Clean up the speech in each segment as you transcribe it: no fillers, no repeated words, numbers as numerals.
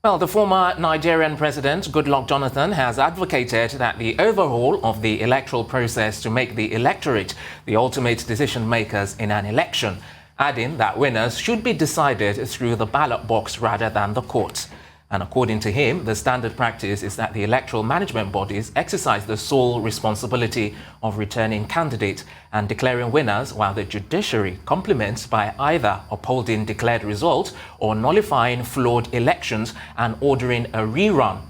Well, the former Nigerian president, Goodluck Jonathan, has advocated that the overhaul of the electoral process to make the electorate the ultimate decision makers in an election, adding that winners should be decided through the ballot box rather than the courts. And according to him, the standard practice is that the electoral management bodies exercise the sole responsibility of returning candidates and declaring winners, while the judiciary complements by either upholding declared results or nullifying flawed elections and ordering a rerun.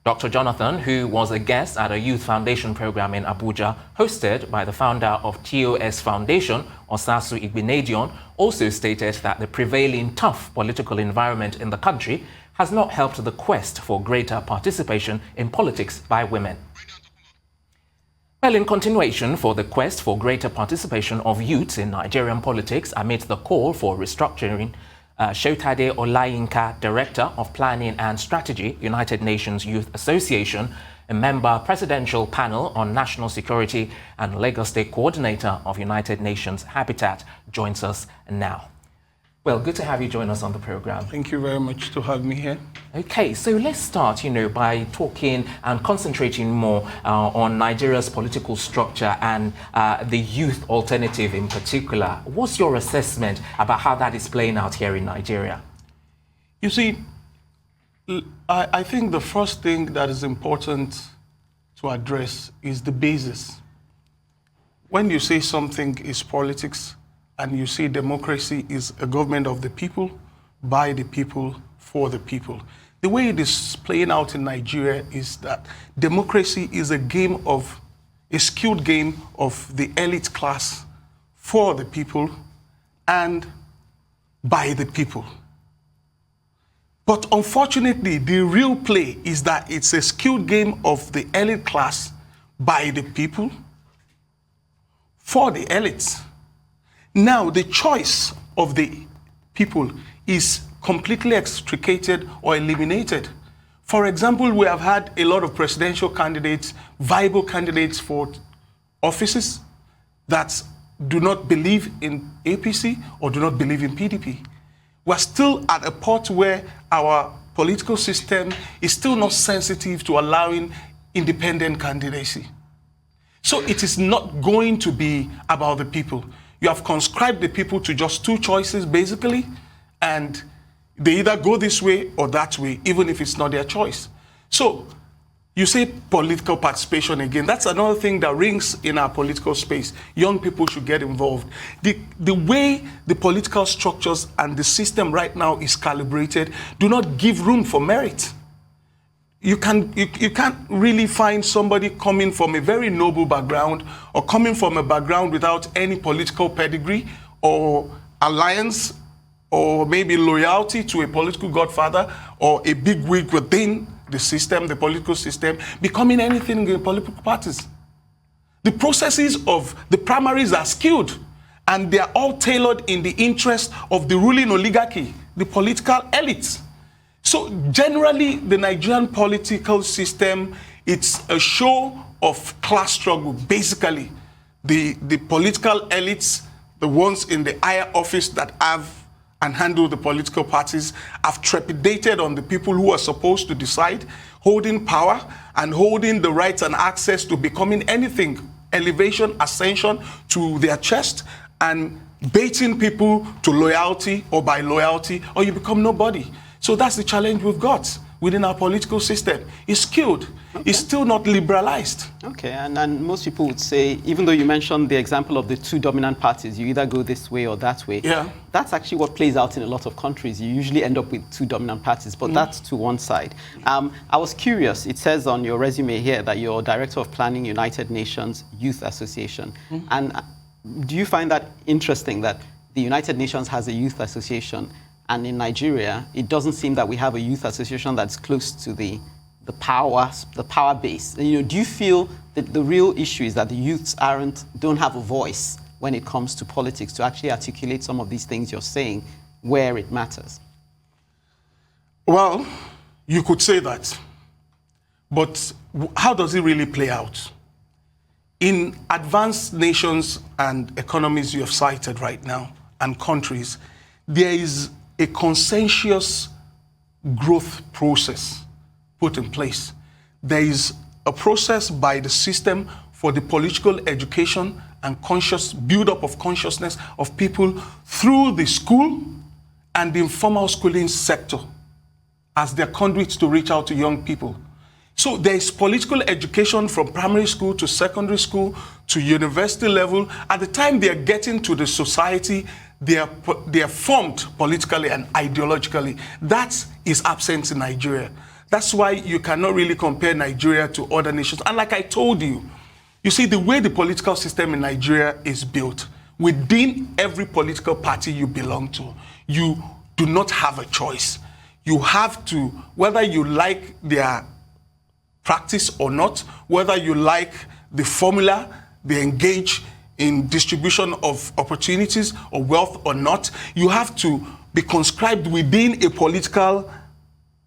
Dr. Jonathan, who was a guest at a youth foundation program in Abuja, hosted by the founder of TOS Foundation, Osasu Igbinedion, also stated that the prevailing tough political environment in the country has not helped the quest for greater participation in politics by women. Well, in continuation for the quest for greater participation of youths in Nigerian politics amid the call for restructuring, Shotade Olayinka, Director of Planning and Strategy, United Nations Youth Association, a member presidential panel on national security and Lagos State Coordinator of United Nations Habitat, joins us now. Well, good to have you join us on the program. Thank you very much to have me here. Okay, so let's start, by talking and concentrating more on Nigeria's political structure and the youth alternative in particular. What's your assessment about how that is playing out here in Nigeria? You see, I think the first thing that is important to address is the basis. When you say something is politics, and you see democracy is a government of the people, by the people, for the people. The way it is playing out in Nigeria is that democracy is a skewed game of the elite class, for the people, and by the people. But unfortunately, the real play is that it's a skewed game of the elite class, by the people, for the elites. Now, the choice of the people is completely extricated or eliminated. For example, we have had a lot of presidential candidates, viable candidates for offices that do not believe in APC or do not believe in PDP. We're still at a point where our political system is still not sensitive to allowing independent candidacy. So it is not going to be about the people. You have conscribed the people to just two choices, basically, and they either go this way or that way, even if it's not their choice. So you say political participation again. That's another thing that rings in our political space. Young people should get involved. The way the political structures and the system right now is calibrated do not give room for merit. You can't really find somebody coming from a very noble background or coming from a background without any political pedigree or alliance or maybe loyalty to a political godfather or a big wig within the system, the political system, becoming anything in political parties. The processes of the primaries are skewed and they are all tailored in the interest of the ruling oligarchy, the political elites. So generally, the Nigerian political system, it's a show of class struggle. Basically, the political elites, the ones in the higher office that have and handle the political parties, have trepidated on the people who are supposed to decide, holding power and holding the rights and access to becoming anything, elevation, ascension to their chest, and baiting people to loyalty or by loyalty, or you become nobody. So that's the challenge we've got within our political system. It's skewed. Okay. It's still not liberalized. Okay, and most people would say, even though you mentioned the example of the two dominant parties, you either go this way or that way. Yeah. That's actually what plays out in a lot of countries. You usually end up with two dominant parties, but that's to one side. I was curious, it says on your resume here that you're Director of Planning, United Nations Youth Association. And do you find that interesting that the United Nations has a youth association, and in Nigeria, it doesn't seem that we have a youth association that's close to the power base? Do you feel that the real issue is that the youths don't have a voice when it comes to politics to actually articulate some of these things you're saying where it matters? Well, you could say that. But how does it really play out? In advanced nations and economies you have cited right now, and countries, there is a consensus growth process put in place. There is a process by the system for the political education and conscious build-up of consciousness of people through the school and the informal schooling sector as their conduits to reach out to young people. So there is political education from primary school to secondary school to university level. At the time they are getting to the society, they are formed politically and ideologically. That is absent in Nigeria. That's why you cannot really compare Nigeria to other nations. And like I told you, you see, the way the political system in Nigeria is built, within every political party you belong to, you do not have a choice. You have to, whether you like their practice or not, whether you like the formula, they engage in distribution of opportunities or wealth or not, you have to be conscribed within a political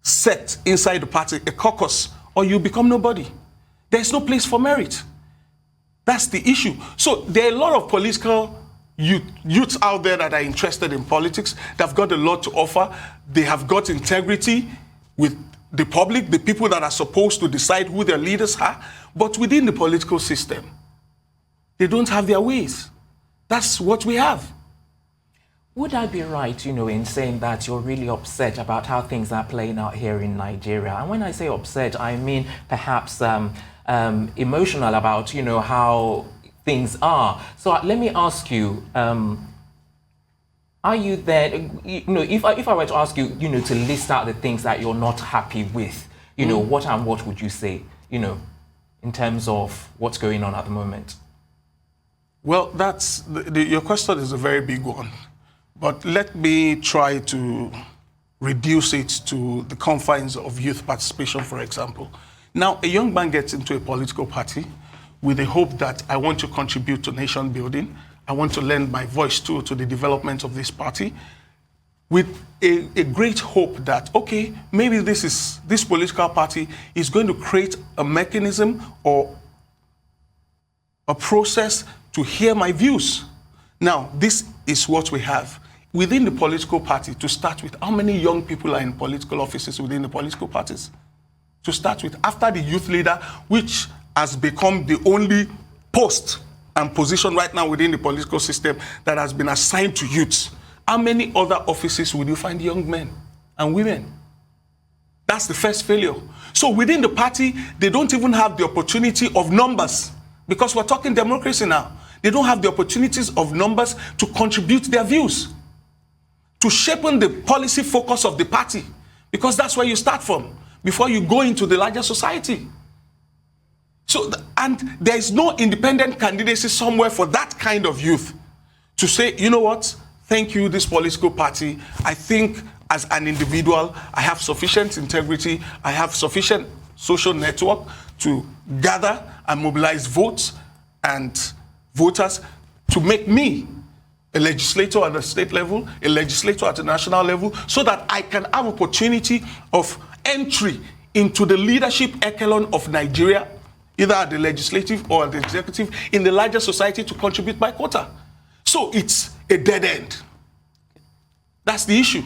set inside the party, a caucus, or you become nobody. There's no place for merit. That's the issue. So there are a lot of political youths out there that are interested in politics. They've got a lot to offer. They have got integrity with the public, the people that are supposed to decide who their leaders are. But within the political system, they don't have their ways. That's what we have. Would I be right, in saying that you're really upset about how things are playing out here in Nigeria? And when I say upset, I mean perhaps emotional about, how things are. So let me ask you, are you there, if I were to ask you, to list out the things that you're not happy with, what and what would you say, in terms of what's going on at the moment? Well, that's your question is a very big one. But let me try to reduce it to the confines of youth participation, for example. Now, a young man gets into a political party with the hope that I want to contribute to nation building. I want to lend my voice to the development of this party with a great hope that, okay, maybe this political party is going to create a mechanism or a process to hear my views. Now, this is what we have. Within the political party, to start with, how many young people are in political offices within the political parties? To start with, after the youth leader, which has become the only post and position right now within the political system that has been assigned to youths, how many other offices would you find young men and women? That's the first failure. So within the party, they don't even have the opportunity of numbers, because we're talking democracy now. They don't have the opportunities of numbers to contribute their views, to shape the policy focus of the party, because that's where you start from before you go into the larger society. So, and there is no independent candidacy somewhere for that kind of youth to say, you know what, thank you, this political party. I think as an individual, I have sufficient integrity, I have sufficient social network to gather and mobilize votes and voters to make me a legislator at the state level, a legislator at the national level, so that I can have opportunity of entry into the leadership echelon of Nigeria, either at the legislative or at the executive, in the larger society to contribute my quota. So it's a dead end. That's the issue.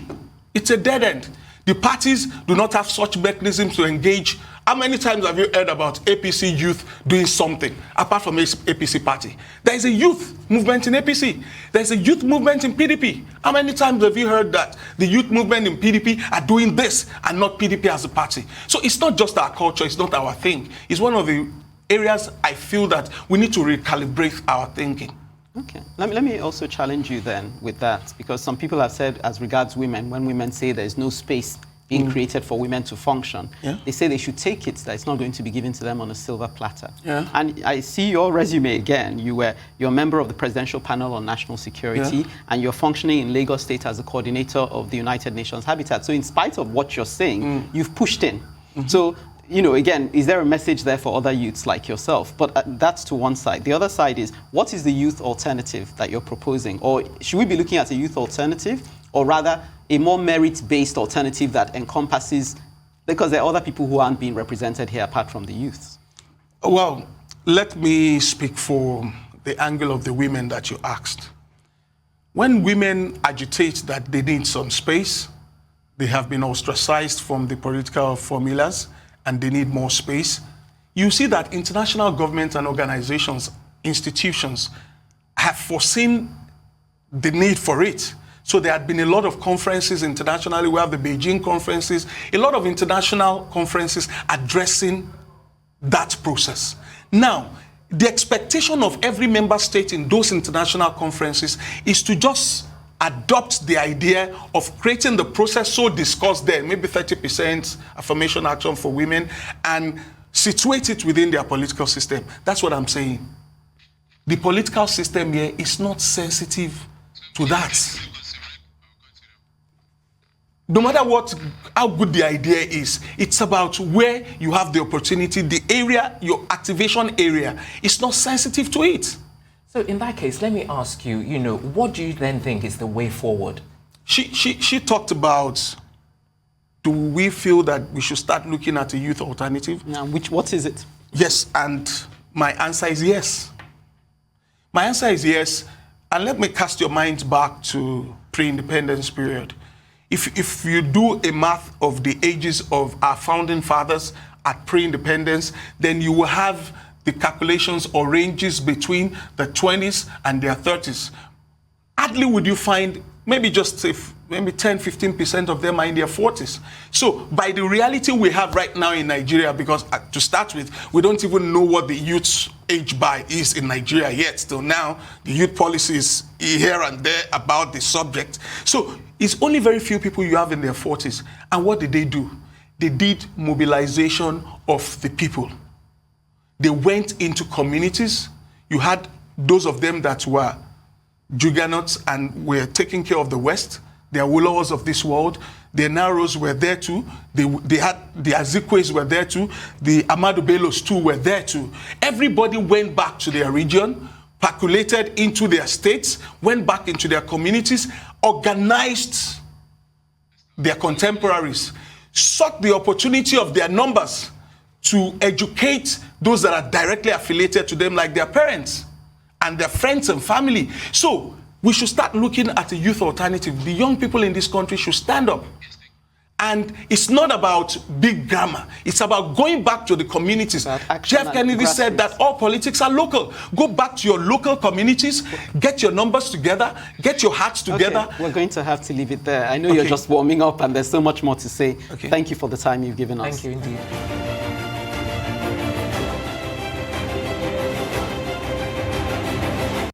It's a dead end. The parties do not have such mechanisms to engage. How many times have you heard about APC youth doing something apart from APC party? There is a youth movement in APC. There is a youth movement in PDP. How many times have you heard that the youth movement in PDP are doing this and not PDP as a party? So it's not just our culture, it's not our thing. It's one of the areas I feel that we need to recalibrate our thinking. Okay. Let me also challenge you then with that, because some people have said, as regards women, when women say there is no space being created for women to function, they say they should take it, that it's not going to be given to them on a silver platter. And I see your resume again. You're a member of the Presidential Panel on National Security, and you're functioning in Lagos State as a coordinator of the United Nations Habitat. So in spite of what you're saying, you've pushed in. So, again, is there a message there for other youths like yourself? But that's to one side. The other side is, what is the youth alternative that you're proposing? Or should we be looking at a youth alternative, or rather a more merit-based alternative that encompasses, because there are other people who aren't being represented here apart from the youths? Well, let me speak for the angle of the women that you asked. When women agitate that they need some space, they have been ostracized from the political formulas, and they need more space. You see that international governments and organizations, institutions, have foreseen the need for it. So there had been a lot of conferences internationally. We have the Beijing conferences, a lot of international conferences addressing that process. Now, the expectation of every member state in those international conferences is to just adopt the idea of creating the process so discussed there, maybe 30% affirmation action for women, and situate it within their political system. That's what I'm saying. The political system here is not sensitive to that. No matter how good the idea is, it's about where you have the opportunity, the area, your activation area is not sensitive to it. So in that case, let me ask you, what do you then think is the way forward? She talked about, do we feel that we should start looking at a youth alternative? Now, what is it? Yes, and my answer is yes. My answer is yes, and let me cast your mind back to pre-independence period. If you do a math of the ages of our founding fathers at pre-independence, then you will have the calculations or ranges between the 20s and their 30s. Hardly would you find, maybe 10-15% of them are in their 40s. So by the reality we have right now in Nigeria, because to start with, we don't even know what the youth's age bar is in Nigeria yet. Till now, the youth policy is here and there about the subject. So it's only very few people you have in their 40s. And what did they do? They did mobilization of the people. They went into communities. You had those of them that were juggernauts and were taking care of the West. The Awolowos of this world. The Naros were there too. They had the Azikwes were there too. The Ahmadu Bellos too were there too. Everybody went back to their region, percolated into their states, went back into their communities, organized their contemporaries, sought the opportunity of their numbers to educate those that are directly affiliated to them, like their parents and their friends and family. So we should start looking at a youth alternative. The young people in this country should stand up. And it's not about big grammar. It's about going back to the communities. Jeff Kennedy said that all politics are local. Go back to your local communities, get your numbers together, get your hearts together. Okay. We're going to have to leave it there. I know you're just warming up and there's so much more to say. Thank you for the time you've given us. Thank you indeed.